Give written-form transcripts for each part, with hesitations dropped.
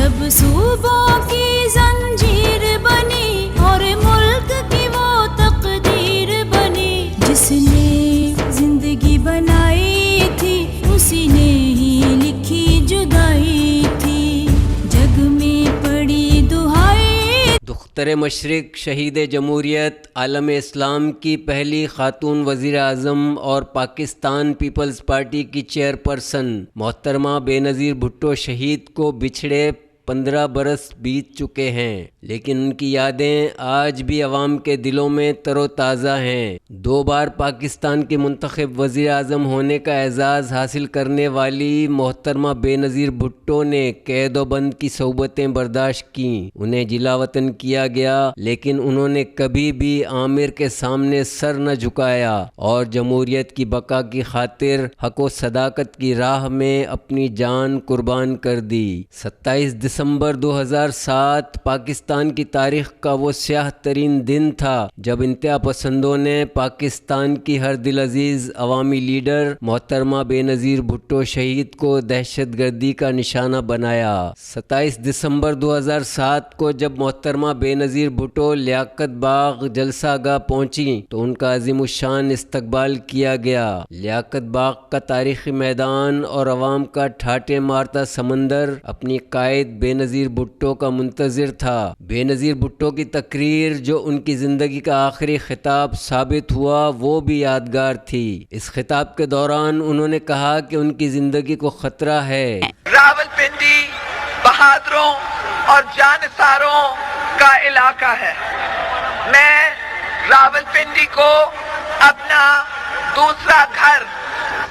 جب صوبوں کی زنجیر بنی اور ملک کی وہ تقدیر بنی، جس نے زندگی بنائی تھی اسی نے ہی لکھی جدائی تھی، جگ میں پڑی دہائی۔ دختر مشرق، شہید جمہوریت، عالم اسلام کی پہلی خاتون وزیر اعظم اور پاکستان پیپلز پارٹی کی چیئرپرسن محترمہ بے نظیر بھٹو شہید کو بچھڑے 15 برس بیت چکے ہیں، لیکن ان کی یادیں آج بھی عوام کے دلوں میں تر و تازہ ہیں۔ 2 بار پاکستان کی منتخب وزیر اعظم ہونے کا اعزاز حاصل کرنے والی محترمہ بے نظیر بھٹو نے قید و بند کی صعوبتیں برداشت کیں، انہیں جلا وطن کیا گیا، لیکن انہوں نے کبھی بھی آمر کے سامنے سر نہ جھکایا اور جمہوریت کی بقا کی خاطر حق و صداقت کی راہ میں اپنی جان قربان کر دی۔ 27 دسمبر 2007 پاکستان کی تاریخ کا وہ سیاہ ترین دن تھا جب انتہا پسندوں نے پاکستان کی ہر دل عزیز عوامی لیڈر محترمہ بے نظیر بھٹو شہید کو دہشت گردی کا نشانہ بنایا۔ 27 دسمبر 2007 کو جب محترمہ بے نظیر بھٹو لیاقت باغ جلسہ گاہ پہنچی تو ان کا عظیم الشان استقبال کیا گیا۔ لیاقت باغ کا تاریخی میدان اور عوام کا ٹھاٹے مارتا سمندر اپنی قائد بے نظیر بھٹو کا منتظر تھا۔ بے نظیر بھٹو کی تقریر جو ان کی زندگی کا آخری خطاب ثابت ہوا وہ بھی یادگار تھی۔ اس خطاب کے دوران انہوں نے کہا کہ ان کی زندگی کو خطرہ ہے۔ راولپنڈی بہادروں اور جانثاروں کا علاقہ ہے۔ میں راولپنڈی کو اپنا دوسرا گھر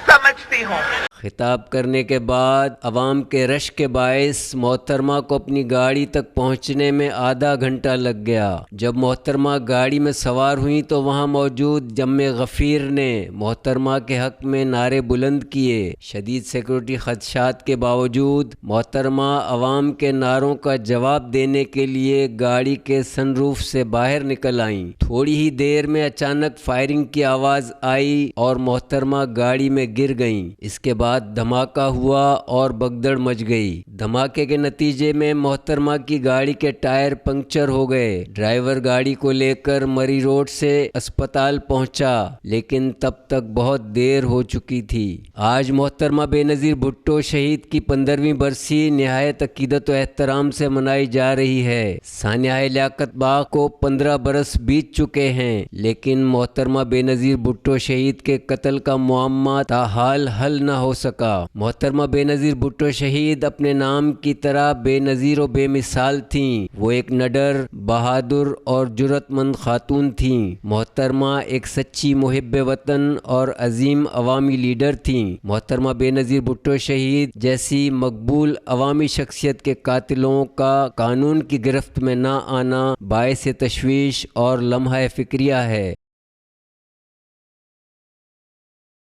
سمجھتی ہوں۔ خطاب کرنے کے بعد عوام کے رش کے باعث محترمہ کو اپنی گاڑی تک پہنچنے میں آدھا گھنٹہ لگ گیا۔ جب محترمہ گاڑی میں سوار ہوئیں تو وہاں موجود جمع غفیر نے محترمہ کے حق میں نعرے بلند کیے۔ شدید سیکورٹی خدشات کے باوجود محترمہ عوام کے نعروں کا جواب دینے کے لیے گاڑی کے سن روف سے باہر نکل آئیں۔ تھوڑی ہی دیر میں اچانک فائرنگ کی آواز آئی اور محترمہ گاڑی میں گر گئیں۔ اس کے بعد دھماکہ ہوا اور بھگدڑ مچ گئی۔ دھماکے کے نتیجے میں محترمہ کی گاڑی کے ٹائر پنکچر ہو گئے۔ ڈرائیور گاڑی کو لے کر مری روڈ سے اسپتال پہنچا، لیکن تب تک بہت دیر ہو چکی تھی۔ آج محترمہ بے نظیر بھٹو شہید کی 15ویں برسی نہایت عقیدت و احترام سے منائی جا رہی ہے۔ سانحہ لیاقت باغ کو 15 برس بیت چکے ہیں، لیکن محترمہ بے نظیر بھٹو شہید کے قتل کا معمہ تاحال حل نہ ہو سکا۔ محترمہ بے نظیر بھٹو شہید اپنے نام کی طرح بے نظیر و بے مثال تھیں۔ وہ ایک نڈر، بہادر اور جرأت مند خاتون تھیں۔ محترمہ ایک سچی محب وطن اور عظیم عوامی لیڈر تھیں۔ محترمہ بے نظیر بھٹو شہید جیسی مقبول عوامی شخصیت کے قاتلوں کا قانون کی گرفت میں نہ آنا باعث تشویش اور لمحہ فکریہ ہے۔